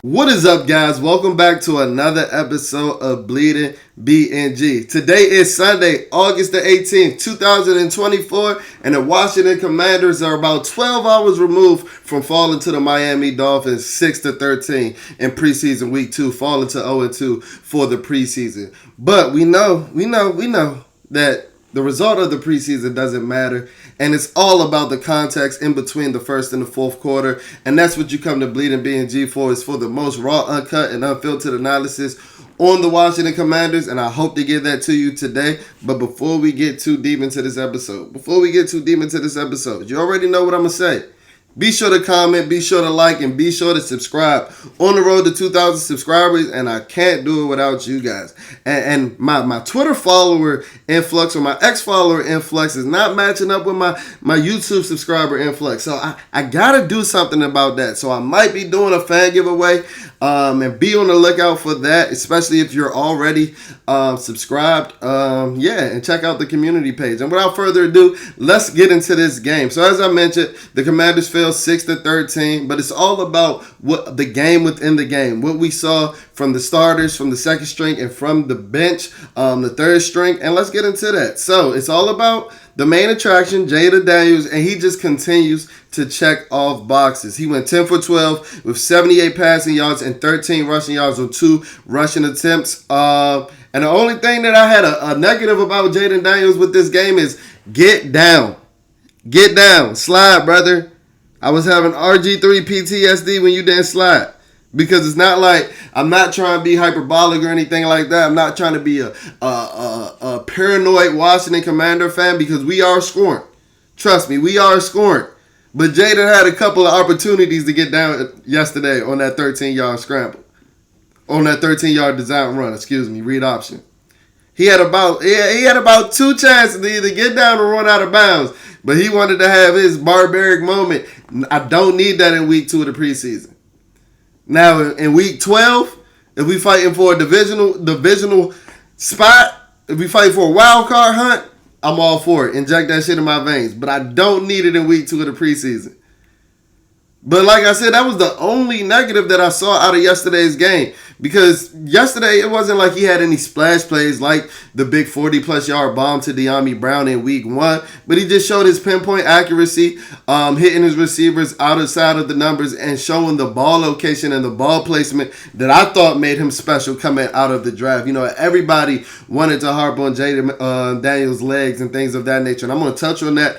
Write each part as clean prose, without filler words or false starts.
What is up, guys? Welcome back to another episode of Bleeding BnG. Today is Sunday, August the 18th, 2024, and the Washington Commanders are about 12 hours removed from falling to the Miami Dolphins 6-13 in preseason week 2, falling to 0-2 for the preseason. But we know that the result of the preseason doesn't matter, and it's all about the context in between the first and the fourth quarter, and that's what you come to Bleeding BnG for, is for the most raw, uncut, and unfiltered analysis on the Washington Commanders, and I hope to give that to you today. But before we get too deep into this episode, you already know what I'm going to say. Be sure to comment, be sure to like, and be sure to subscribe. On the road to 2,000 subscribers, and I can't do it without you guys. And my Twitter follower influx, or my ex-follower influx, is not matching up with my YouTube subscriber influx. So I got to do something about that. So I might be doing a fan giveaway, and be on the lookout for that, especially if you're already subscribed. And check out the community page. And without further ado, let's get into this game. So as I mentioned, the Commanders fell 6-13, but it's all about what the game within the game, what we saw from the starters, from the second string, and from the bench, the third string, and let's get into that. So it's all about the main attraction, Jayden Daniels, and he just continues to check off boxes. He went 10 for 12 with 78 passing yards and 13 rushing yards on 2 rushing attempts. And the only thing that I had a negative about Jayden Daniels with this game is get down. Get down. Slide, brother. I was having RG3 PTSD when you didn't slide. Because it's not like, I'm not trying to be hyperbolic or anything like that. I'm not trying to be a paranoid Washington Commander fan, because we are scoring. Trust me, we are scoring. But Jayden had a couple of opportunities to get down yesterday on that 13-yard scramble. On that 13-yard design run, read option. He had about 2 chances to either get down or run out of bounds. But he wanted to have his barbaric moment. I don't need that in week 2 of the preseason. Now, in week 12, if we fighting for a divisional spot, if we fight for a wild card hunt, I'm all for it. Inject that shit in my veins. But I don't need it in week 2 of the preseason. But like I said, that was the only negative that I saw out of yesterday's game. Because yesterday, it wasn't like he had any splash plays like the big 40-plus yard bomb to De'Ami Brown in week 1. But he just showed his pinpoint accuracy, hitting his receivers outside of the numbers and showing the ball location and the ball placement that I thought made him special coming out of the draft. You know, everybody wanted to harp on Jayden Daniels' legs and things of that nature. And I'm going to touch on that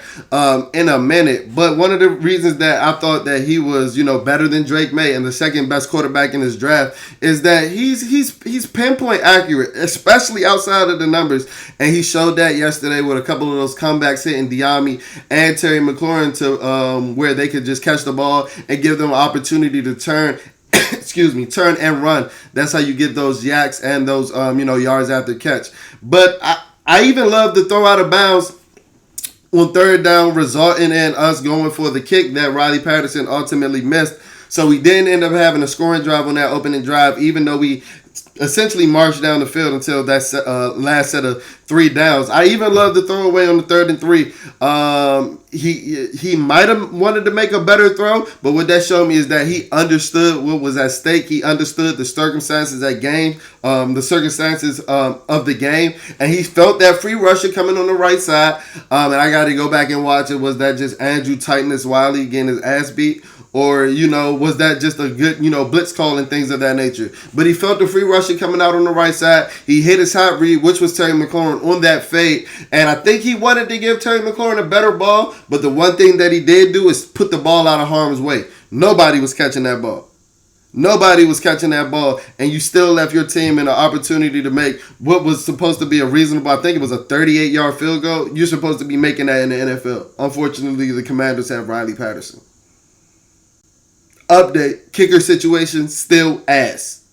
in a minute. But one of the reasons that I thought that he was, better than Drake May and the second best quarterback in his draft is that he's pinpoint accurate, especially outside of the numbers, and he showed that yesterday with a couple of those comebacks hitting De'Ami and Terry McLaurin to where they could just catch the ball and give them an opportunity to turn and run. That's how you get those yaks and those yards after catch. But I even love the throw out of bounds on third down, resulting in us going for the kick that Riley Patterson ultimately missed. So we didn't end up having a scoring drive on that opening drive, even though we essentially marched down the field until that last set of 3 downs. I even love the throwaway on the 3rd and 3. He might have wanted to make a better throw, but what that showed me is that he understood what was at stake. He understood the circumstances of the game, and he felt that free rusher coming on the right side. And I got to go back and watch it. Was that just Andrew Tightness Wiley getting his ass beat? Or, was that just a good, blitz call and things of that nature? But he felt the free rusher coming out on the right side. He hit his hot read, which was Terry McLaurin on that fade. And I think he wanted to give Terry McLaurin a better ball. But the one thing that he did do is put the ball out of harm's way. Nobody was catching that ball. And you still left your team an opportunity to make what was supposed to be a reasonable, I think it was a 38-yard field goal. You're supposed to be making that in the NFL. Unfortunately, the Commanders have Riley Patterson. Update, kicker situation still ass.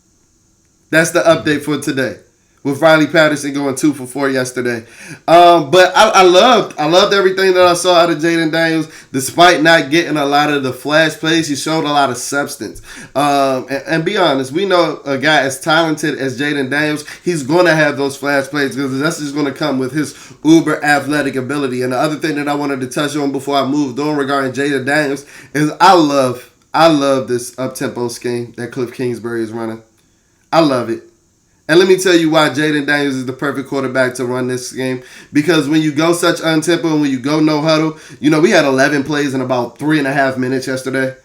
That's the update for today, with Riley Patterson going 2 for 4 yesterday. But I loved everything that I saw out of Jayden Daniels. Despite not getting a lot of the flash plays, he showed a lot of substance. And be honest, we know a guy as talented as Jayden Daniels, he's going to have those flash plays because that's just going to come with his uber athletic ability. And the other thing that I wanted to touch on before I moved on regarding Jayden Daniels is I love I love this up-tempo scheme that Cliff Kingsbury is running. I love it. And let me tell you why Jayden Daniels is the perfect quarterback to run this game. Because when you go such untempo and when you go no huddle, we had 11 plays in about 3.5 minutes yesterday.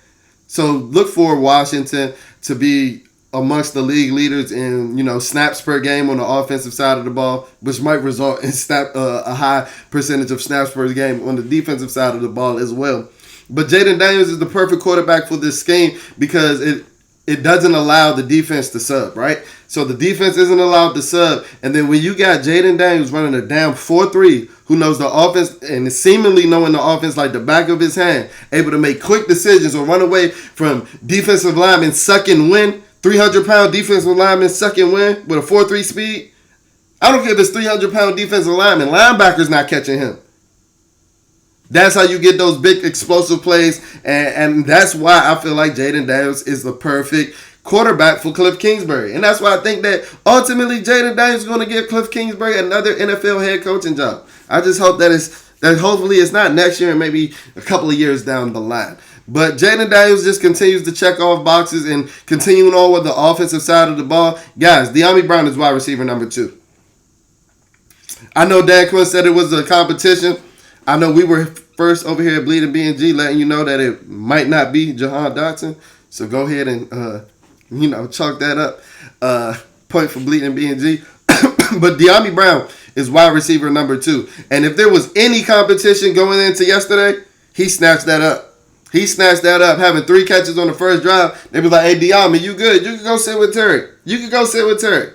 So look for Washington to be amongst the league leaders in, snaps per game on the offensive side of the ball, which might result in a high percentage of snaps per game on the defensive side of the ball as well. But Jayden Daniels is the perfect quarterback for this scheme because it doesn't allow the defense to sub, right? So the defense isn't allowed to sub. And then when you got Jayden Daniels running a damn 4-3, who knows the offense and is seemingly knowing the offense like the back of his hand, able to make quick decisions or run away from defensive linemen suck and win, 300-pound defensive linemen suck and win with a 4-3 speed. I don't care if it's 300-pound defensive lineman. Linebacker's not catching him. That's how you get those big explosive plays, and that's why I feel like Jayden Daniels is the perfect quarterback for Cliff Kingsbury. And that's why I think that ultimately Jayden Daniels is going to give Cliff Kingsbury another NFL head coaching job. I just hope that hopefully it's not next year and maybe a couple of years down the line. But Jayden Daniels just continues to check off boxes and continuing on with the offensive side of the ball. Guys, De'Ami Brown is wide receiver number 2. I know Dan Quinn said it was a competition. I know we were first over here at Bleeding BnG letting you know that it might not be Jahan Dotson. So go ahead and, chalk that up. Point for Bleeding BnG. But De'Ami Brown is wide receiver number 2. And if there was any competition going into yesterday, he snatched that up. He snatched that up, having 3 catches on the first drive. They be like, hey, De'Ami, you good. You can go sit with Terry.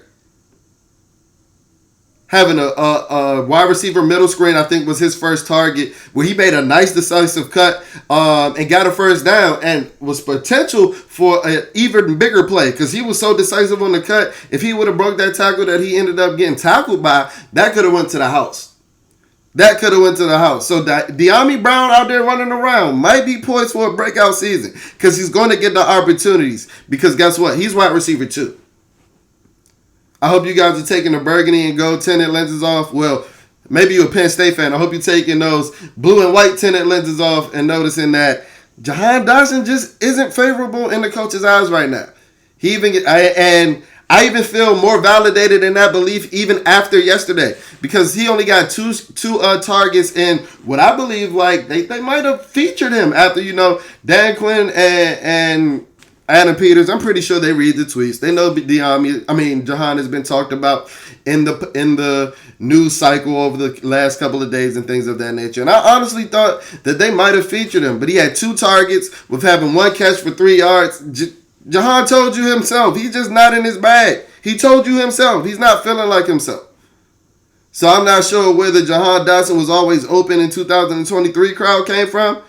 Having a wide receiver middle screen, I think, was his first target, where he made a nice decisive cut and got a first down and was potential for an even bigger play because he was so decisive on the cut. If he would have broke that tackle that he ended up getting tackled by, that could have went to the house. So De'Ami Brown out there running around might be poised for a breakout season because he's going to get the opportunities because guess what? He's wide receiver 2. I hope you guys are taking the burgundy and gold tinted lenses off. Well, maybe you're a Penn State fan. I hope you're taking those blue and white tinted lenses off and noticing that Jahan Dotson just isn't favorable in the coach's eyes right now. I even feel more validated in that belief even after yesterday because he only got two targets in what I believe like they might have featured him after Dan Quinn and Adam Peters. I'm pretty sure they read the tweets. They know Jahan has been talked about in the news cycle over the last couple of days and things of that nature. And I honestly thought that they might have featured him, but he had 2 targets with having 1 catch for 3 yards. Jahan told you himself. He's just not in his bag. He told you himself. He's not feeling like himself. So I'm not sure where the Jahan Dotson was always open in 2023 crowd came from.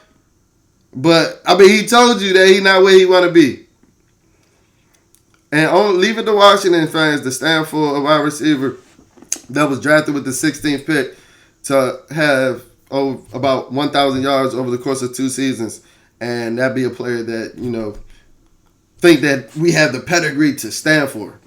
But, he told you that he's not where he want to be. And leave it to Washington fans to stand for a wide receiver that was drafted with the 16th pick to have about 1,000 yards over the course of 2 seasons. And that be a player that, think that we have the pedigree to stand for.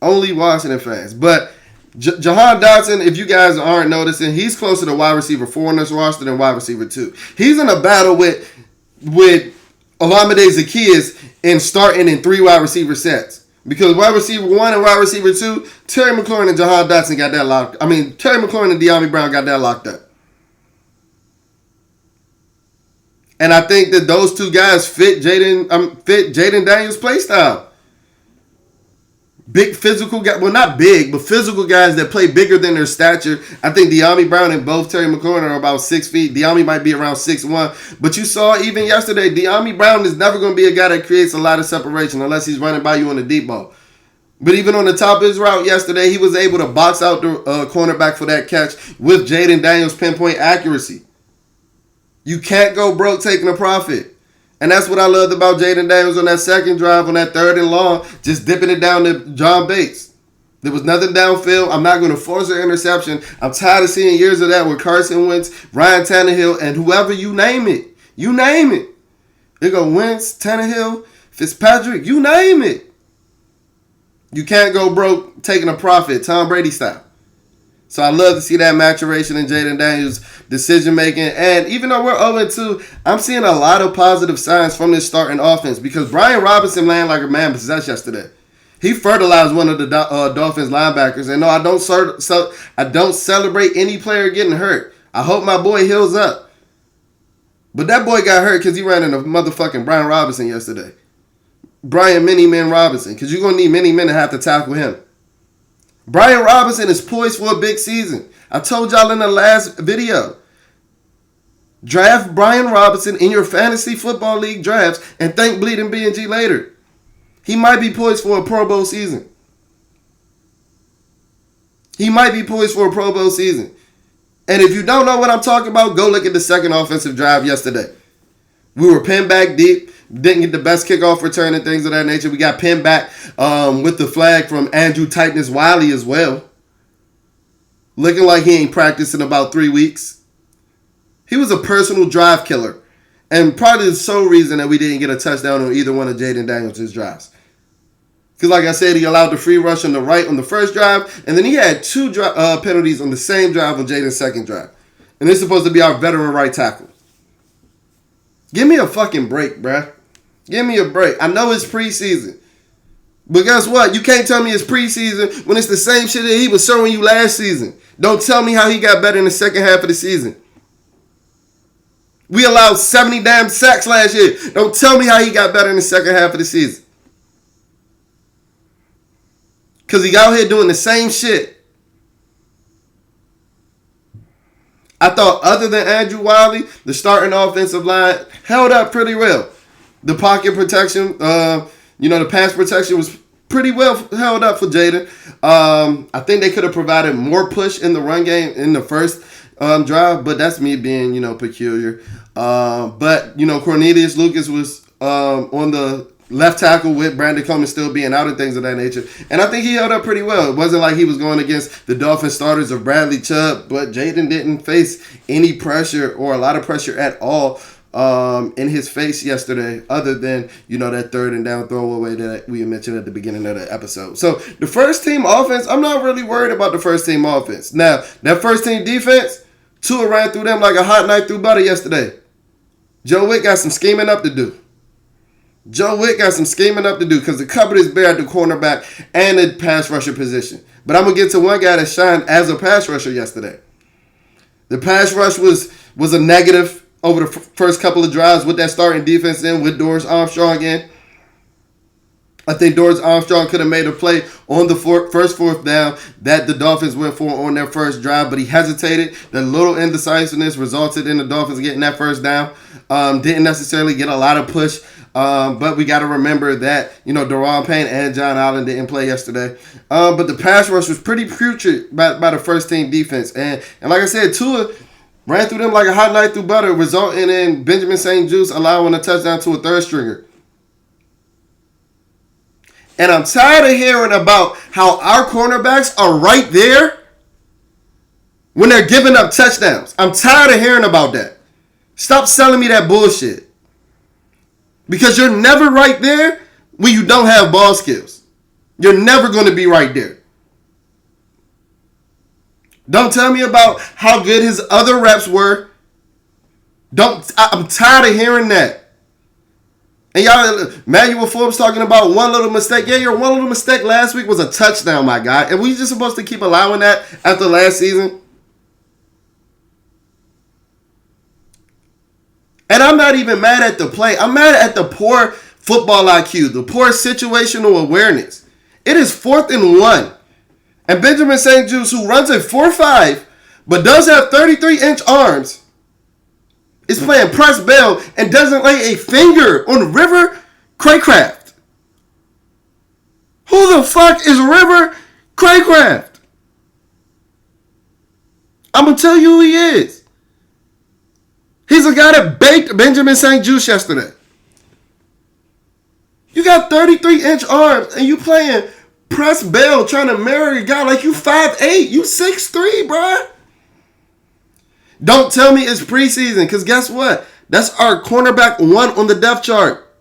Only Washington fans. But Jahan Dotson, if you guys aren't noticing, he's closer to wide receiver 4 on this roster than wide receiver 2. He's in a battle with Olamide Zaccheaus in starting in 3 wide receiver sets. Because wide receiver 1 and wide receiver 2, Terry McLaurin and Jahan Dotson got that locked. Terry McLaurin and De'Ami Brown got that locked up. And I think that those 2 guys fit Jayden Daniels' play style. Big physical guys, well not big, but physical guys that play bigger than their stature. I think De'Ami Brown and both Terry McLaurin are about 6 feet. De'Ami might be around 6'1". But you saw even yesterday, De'Ami Brown is never going to be a guy that creates a lot of separation unless he's running by you on the deep ball. But even on the top of his route yesterday, he was able to box out the cornerback for that catch with Jayden Daniels' pinpoint accuracy. You can't go broke taking a profit. And that's what I loved about Jayden Daniels on that second drive, on that 3rd and long, just dipping it down to John Bates. There was nothing downfield. I'm not going to force an interception. I'm tired of seeing years of that with Carson Wentz, Ryan Tannehill, and whoever you name it. You name it. They go Wentz, Tannehill, Fitzpatrick, you name it. You can't go broke taking a profit, Tom Brady style. So I love to see that maturation in Jayden Daniels' decision making. And even though we're 0-2, I'm seeing a lot of positive signs from this starting offense because Brian Robinson landed like a man possessed yesterday. He fertilized one of the Dolphins linebackers. And no, I don't celebrate any player getting hurt. I hope my boy heals up. But that boy got hurt because he ran into motherfucking Brian Robinson yesterday. Brian Mini-Man Robinson. Because you're going to need many men to have to tackle him. Brian Robinson is poised for a big season. I told y'all in the last video. Draft Brian Robinson in your fantasy football league drafts and thank Bleeding BnG later. He might be poised for a Pro Bowl season. He might be poised for a Pro Bowl season. And if you don't know what I'm talking about, go look at the second offensive drive yesterday. We were pinned back deep. Didn't get the best kickoff return and things of that nature. We got pinned back with the flag from Andrew Tightness Wiley as well. Looking like he ain't practiced in about 3 weeks. He was a personal drive killer. And probably the sole reason that we didn't get a touchdown on either one of Jayden Daniels' drives. Because like I said, he allowed the free rush on the right on the first drive. And then he had two penalties on the same drive on Jayden's second drive. And this is supposed to be our veteran right tackle. Give me a fucking break, bruh. Give me a break. I know it's preseason. But guess what? You can't tell me it's preseason when it's the same shit that he was showing you last season. Don't tell me how he got better in the second half of the season. We allowed 70 damn sacks last year. Don't tell me how he got better in the second half of the season. Because he out here doing the same shit. I thought other than Andrew Wiley, the starting offensive line held up pretty well. The pocket protection, the pass protection was pretty well held up for Jayden. I think they could have provided more push in the run game in the first drive, but that's me being, peculiar. But Cornelius Lucas was on the left tackle with Brandon Coleman still being out and things of that nature. And I think he held up pretty well. It wasn't like he was going against the Dolphin starters of Bradley Chubb, but Jayden didn't face any pressure or a lot of pressure at all in his face yesterday, other than, that third and down throwaway that we mentioned at the beginning of the episode. So the first team offense, I'm not really worried about the first team offense. Now, that first team defense, Tua ran through them like a hot knife through butter yesterday. Joe Witt got some scheming up to do. Because the cupboard is bare at the cornerback and the pass rusher position. But I'm going to get to one guy that shined as a pass rusher yesterday. The pass rush was a negative over the first couple of drives with that starting defense in, with Dorance Armstrong in. I think Dorance Armstrong could have made a play on the first fourth down that the Dolphins went for on their first drive, but he hesitated. The little indecisiveness resulted in the Dolphins getting that first down. Didn't necessarily get a lot of push, but we got to remember that, Daron Payne and John Allen didn't play yesterday. But the pass rush was pretty putrid by the first team defense. And like I said, Tua ran through them like a hot knife through butter, resulting in Benjamin St. Juste allowing a touchdown to a third stringer. And I'm tired of hearing about how our cornerbacks are right there when they're giving up touchdowns. I'm tired of hearing about that. Stop selling me that bullshit. Because you're never right there when you don't have ball skills. You're never going to be right there. Don't tell me about how good his other reps were. I'm tired of hearing that. And y'all, Manuel Forbes talking about one little mistake. Yeah, your one little mistake last week was a touchdown, my guy. And we just supposed to keep allowing that after last season? And I'm not even mad at the play. I'm mad at the poor football IQ, the poor situational awareness. It is 4th and 1. And Benjamin St. Juste, who runs a 4.5, but does have 33-inch arms, is playing press bail and doesn't lay a finger on River Craycraft. Who the fuck is River Craycraft? I'm going to tell you who he is. He's a guy that baked Benjamin St. Juste yesterday. You got 33-inch arms and you playing press bail trying to marry a guy like you 5'8", you 6'3", bruh. Don't tell me it's preseason, because guess what? That's our cornerback 1 on the depth chart.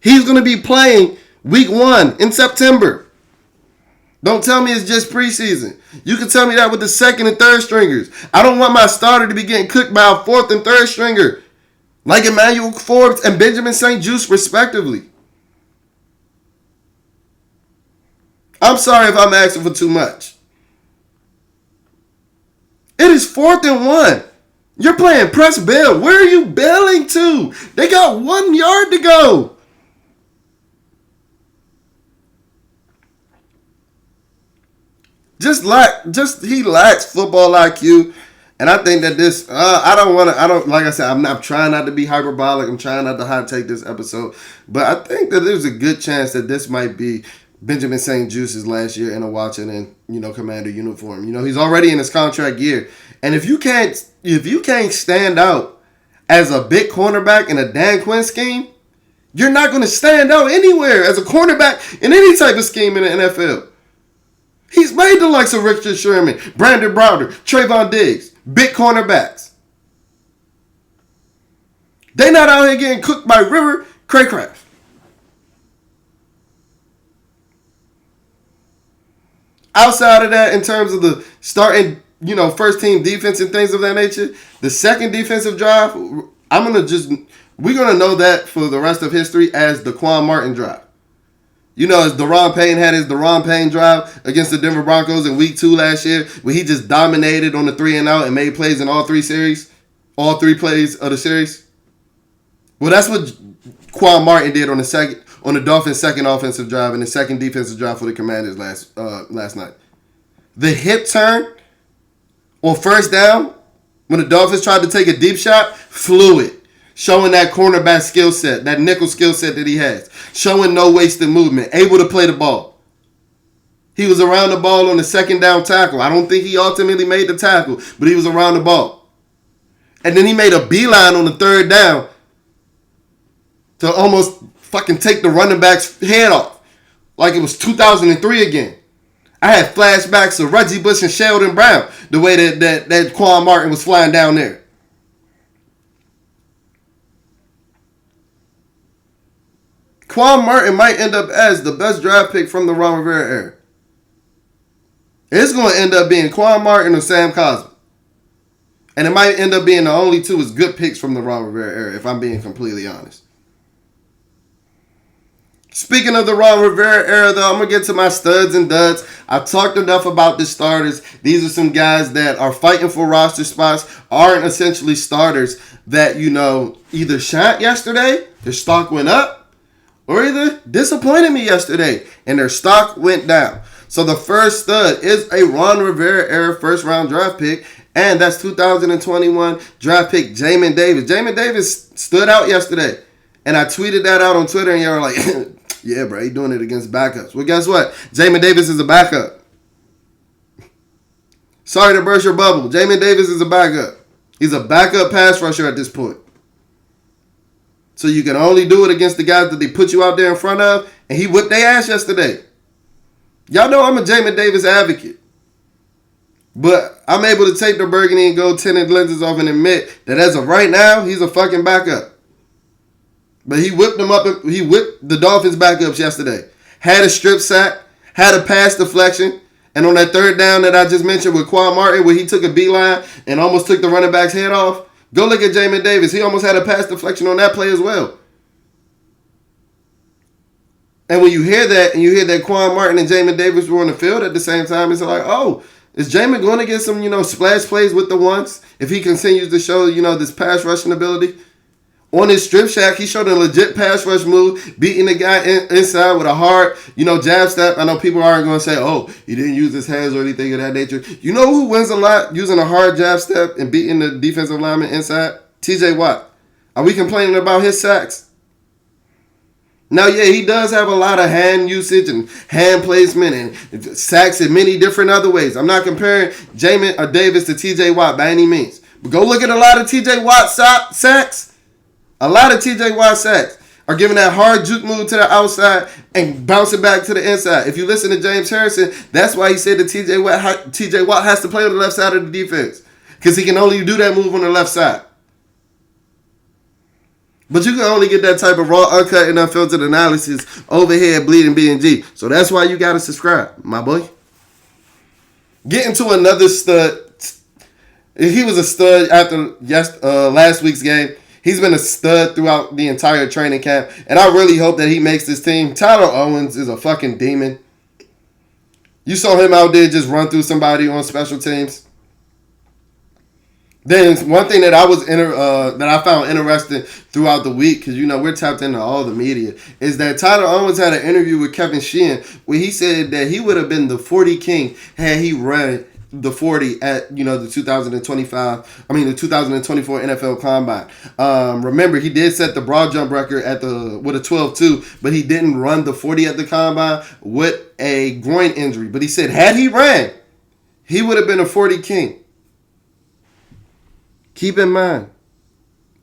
He's going to be playing week 1 in September. Don't tell me it's just preseason. You can tell me that with the second and third stringers. I don't want my starter to be getting cooked by a fourth and third stringer, like Emmanuel Forbes and Benjamin St-Juste, respectively. I'm sorry if I'm asking for too much. It is 4th and 1. You're playing press bail. Where are you bailing to? They got 1 yard to go. He lacks football IQ, and I think that this. Like I said, I'm trying not to be hyperbolic. I'm trying not to hot take this episode, but I think that there's a good chance that this might be Benjamin St-Juste's last year in a Washington, Commander uniform. He's already in his contract year, and if you can't stand out as a big cornerback in a Dan Quinn scheme, you're not going to stand out anywhere as a cornerback in any type of scheme in the NFL. He's made the likes of Richard Sherman, Brandon Browder, Trayvon Diggs, big cornerbacks. They not out here getting cooked by River Craycraft. Outside of that, in terms of the starting, first team defense and things of that nature, the second defensive drive, we're gonna know that for the rest of history as the Quan Martin drive. As Daron Payne had his Daron Payne drive against the Denver Broncos in week 2 last year, where he just dominated on the 3 and out and made plays in all 3 plays of the series. Well, that's what Quan Martin did on the Dolphins' second offensive drive and the second defensive drive for the Commanders last night. The hip turn on first down when the Dolphins tried to take a deep shot, fluid. Showing that cornerback skill set, that nickel skill set that he has. Showing no wasted movement. Able to play the ball. He was around the ball on the second down tackle. I don't think he ultimately made the tackle, but he was around the ball. And then he made a beeline on the third down to almost fucking take the running back's head off. Like it was 2003 again. I had flashbacks of Reggie Bush and Sheldon Brown, the way that Quan Martin was flying down there. Quan Martin might end up as the best draft pick from the Ron Rivera era. It's going to end up being Quan Martin or Sam Cosmi. And it might end up being the only 2 as good picks from the Ron Rivera era, if I'm being completely honest. Speaking of the Ron Rivera era, though, I'm going to get to my studs and duds. I've talked enough about the starters. These are some guys that are fighting for roster spots, aren't essentially starters that, either shot yesterday, their stock went up, or either disappointed me yesterday and their stock went down. So the first stud is a Ron Rivera era first round draft pick, and that's 2021 draft pick Jayden Davis. Jayden Davis stood out yesterday, and I tweeted that out on Twitter, and you were like, yeah, bro, he doing it against backups. Well, guess what? Jayden Davis is a backup. Sorry to burst your bubble. Jayden Davis is a backup. He's a backup pass rusher at this point. So you can only do it against the guys that they put you out there in front of, and he whipped their ass yesterday. Y'all know I'm a Jayden Davis advocate. But I'm able to take the burgundy and gold tinted lenses off and admit that as of right now, he's a fucking backup. But he whipped them up. He whipped the Dolphins backups yesterday. Had a strip sack, had a pass deflection, and on that third down that I just mentioned with Quan Martin, where he took a beeline and almost took the running back's head off, go look at Jayden Davis. He almost had a pass deflection on that play as well. And when you hear that, and you hear that Quan Martin and Jayden Davis were on the field at the same time, it's like, oh, is Jayden going to get some, splash plays with the ones if he continues to show, this pass rushing ability? On his strip sack, he showed a legit pass rush move, beating the guy inside with a hard, jab step. I know people aren't going to say, oh, he didn't use his hands or anything of that nature. You know who wins a lot using a hard jab step and beating the defensive lineman inside? TJ Watt. Are we complaining about his sacks? Now, yeah, he does have a lot of hand usage and hand placement and sacks in many different other ways. I'm not comparing Jayden Davis to TJ Watt by any means. But go look at a lot of TJ Watt sacks. A lot of TJ Watt sacks are giving that hard juke move to the outside and bouncing back to the inside. If you listen to James Harrison, that's why he said that TJ Watt has to play on the left side of the defense, because he can only do that move on the left side. But you can only get that type of raw, uncut, and unfiltered analysis over here at BnG. So that's why you got to subscribe, my boy. getting to another stud. He was a stud after last week's game. He's been a stud throughout the entire training camp, and I really hope that he makes this team. Tyler Owens is a fucking demon. You saw him out there just run through somebody on special teams. Then one thing that I found interesting throughout the week, because we're tapped into all the media, is that Tyler Owens had an interview with Kevin Sheehan where he said that he would have been the 40 king had he run the 40 at the 2024 NFL Combine. Remember, he did set the broad jump record with a 12.2, but he didn't run the 40 at the Combine with a groin injury. But he said had he ran, he would have been a 40 king. Keep in mind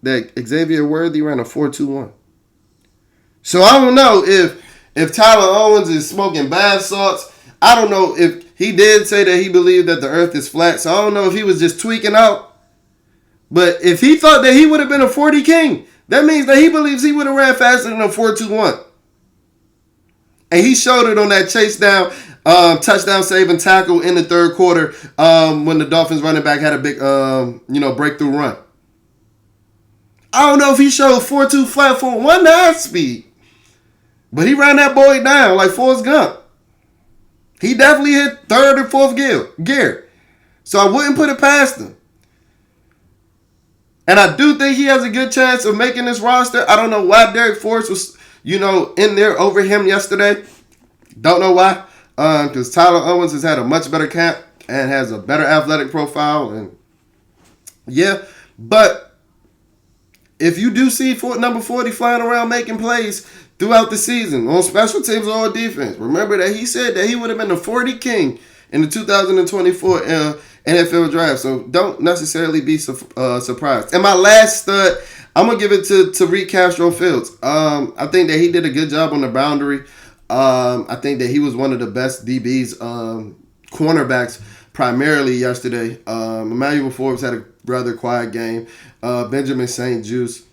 that Xavier Worthy ran a 4.21. So I don't know if Tyler Owens is smoking bath salts. I don't know if he did say that he believed that the earth is flat. So I don't know if he was just tweaking out. But if he thought that he would have been a 40 king, that means that he believes he would have ran faster than a 4.21. And he showed it on that chase down, touchdown saving tackle in the third quarter when the Dolphins running back had a big, breakthrough run. I don't know if he showed 4.2 flat 4.19 speed, but he ran that boy down like Forrest Gump. He definitely hit third or fourth gear. So I wouldn't put it past him. And I do think he has a good chance of making this roster. I don't know why Derek Forrest was, in there over him yesterday. Don't know why. Because Tyler Owens has had a much better camp and has a better athletic profile. And yeah, but if you do see number 40 flying around making plays throughout the season on special teams or defense, remember that he said that he would have been the 40 king in the 2024 NFL draft. So don't necessarily be surprised. And my last stud, I'm going to give it to Tariq Castro-Fields. I think that he did a good job on the boundary. I think that he was one of the best DBs, cornerbacks, primarily yesterday. Emmanuel Forbes had a rather quiet game. Benjamin St. Juste,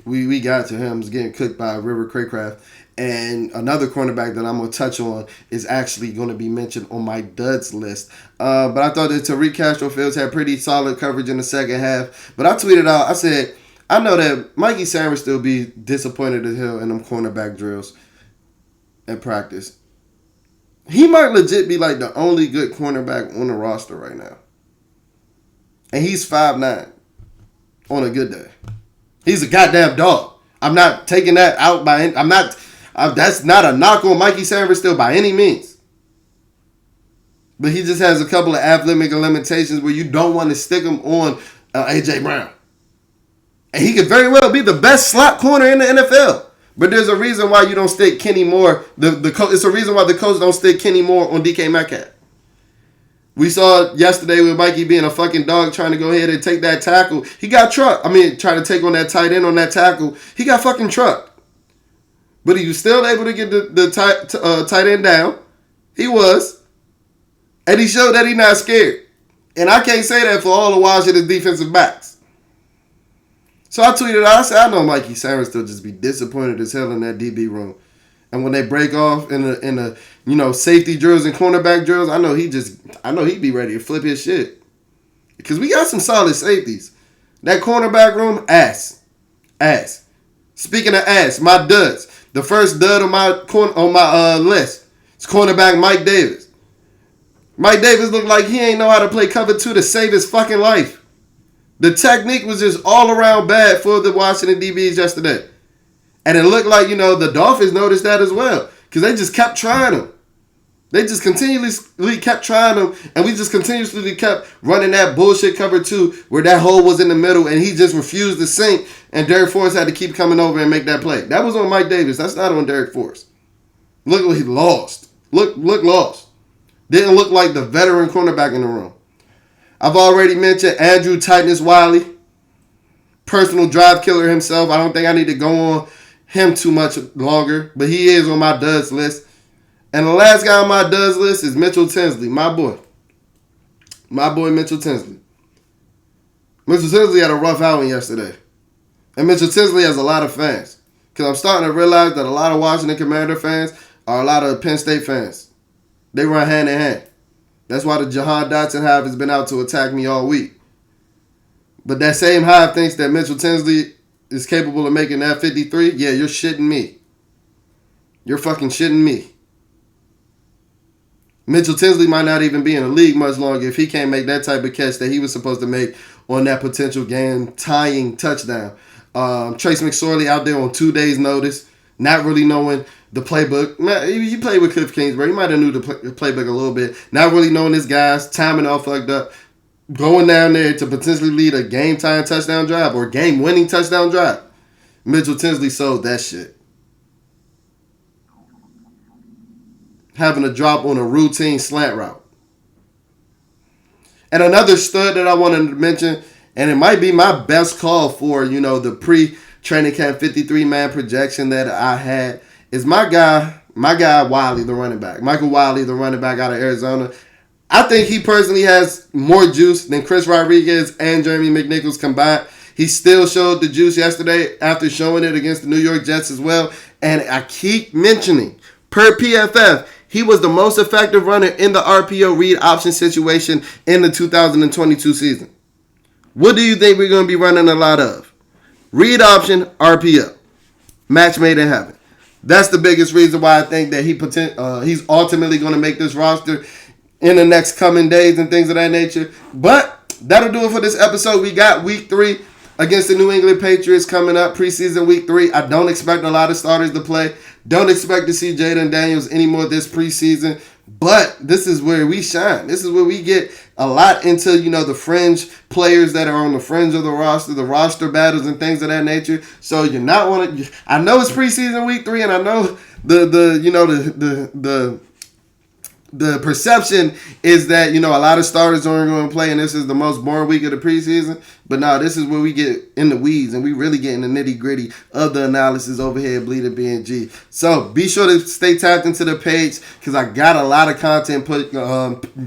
we got to him, was getting cooked by River Craycraft. And another cornerback that I'm going to touch on is actually going to be mentioned on my duds list. But I thought that Tariq Castro-Fields had pretty solid coverage in the second half. But I tweeted out, I said, I know that Mikey Sanders still be disappointed as hell in them cornerback drills at practice. He might legit be like the only good cornerback on the roster right now. And he's 5'9" on a good day. He's a goddamn dog. I'm not taking that out that's not a knock on Mikey Sanders still by any means. But he just has a couple of athletic limitations where you don't want to stick him on A.J. Brown. And he could very well be the best slot corner in the NFL. But there's a reason why you don't stick Kenny Moore. It's a reason why the coach don't stick Kenny Moore on DK Metcalf. We saw yesterday with Mikey being a fucking dog trying to go ahead and take that tackle. He got trucked. Trying to take on that tight end on that tackle. He got fucking trucked. But he was still able to get the tight end down. He was. And he showed that he's not scared. And I can't say that for all the Washington defensive backs. So I tweeted out, I said, I know Mikey Sanders still just be disappointed as hell in that DB room. And when they break off in the safety drills and cornerback drills, I know he'd be ready to flip his shit. Because we got some solid safeties. That cornerback room, ass. Speaking of ass, my duds. The first dud on my list is cornerback Mike Davis. Mike Davis looked like he ain't know how to play cover 2 to save his fucking life. The technique was just all around bad for the Washington DBs yesterday. And it looked like, the Dolphins noticed that as well. Because they just kept trying him. They just continuously kept trying him. And we just continuously kept running that bullshit cover 2 where that hole was in the middle and he just refused to sink. And Derek Forrest had to keep coming over and make that play. That was on Mike Davis. That's not on Derek Forrest. Look like he lost. Look lost. Didn't look like the veteran cornerback in the room. I've already mentioned Andrew Tightness Wiley. Personal drive killer himself. I don't think I need to go on him too much longer. But he is on my duds list. And the last guy on my duds list is Mitchell Tinsley. My boy. My boy Mitchell Tinsley. Mitchell Tinsley had a rough outing yesterday. And Mitchell Tinsley has a lot of fans. Because I'm starting to realize that a lot of Washington Commander fans are a lot of Penn State fans. They run hand in hand. That's why the Jahan Dotson hive has been out to attack me all week. But that same hive thinks that Mitchell Tinsley is capable of making that 53. Yeah, you're shitting me. You're fucking shitting me. Mitchell Tinsley might not even be in the league much longer if he can't make that type of catch that he was supposed to make on that potential game-tying touchdown. Trace McSorley out there on 2 days' notice, not really knowing the playbook. Man, he played with Cliff Kingsbury. He might have knew the playbook a little bit. Not really knowing his guys, timing all fucked up. Going down there to potentially lead a game-tying touchdown drive or game-winning touchdown drive. Mitchell Tinsley sold that shit. Having a drop on a routine slant route. And another stud that I wanted to mention, and it might be my best call for, the pre-training camp 53-man projection that I had, is my guy Wiley, the running back. Michael Wiley, the running back out of Arizona. I think he personally has more juice than Chris Rodriguez and Jeremy McNichols combined. He still showed the juice yesterday after showing it against the New York Jets as well. And I keep mentioning, per PFF, he was the most effective runner in the RPO read option situation in the 2022 season. What do you think we're going to be running a lot of? Read option, RPO. Match made in heaven. That's the biggest reason why I think that he's ultimately going to make this roster in the next coming days and things of that nature. But that'll do it for this episode. We got week 3 against the New England Patriots coming up, preseason week 3. I don't expect a lot of starters to play. Don't expect to see Jayden Daniels anymore this preseason. But this is where we shine. This is where we get a lot into, the fringe players that are on the fringe of the roster battles and things of that nature. So you're not want to. I know it's preseason week 3, and I know the perception is that, a lot of starters aren't going to play, and this is the most boring week of the preseason. But no, this is where we get in the weeds, and we really get in the nitty-gritty of the analysis over here at Bleeding BnG. So be sure to stay tapped into the page, because I got a lot of content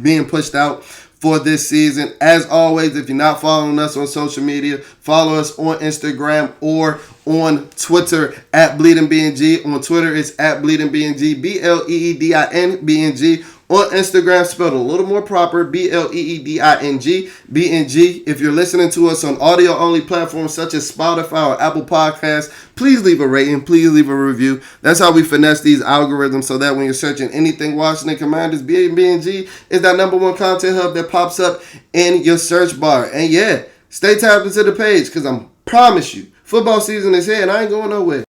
being pushed out for this season. As always, if you're not following us on social media, follow us on Instagram or on Twitter at Bleeding BnG. On Twitter, it's at Bleeding BnG, BLEEDIN BnG. On Instagram, spelled a little more proper, BLEEDING, BnG. If you're listening to us on audio-only platforms such as Spotify or Apple Podcasts, please leave a rating, please leave a review. That's how we finesse these algorithms so that when you're searching anything Washington Commanders, BnG is that #1 content hub that pops up in your search bar. And yeah, stay tapped into the page, because I promise you, football season is here and I ain't going nowhere.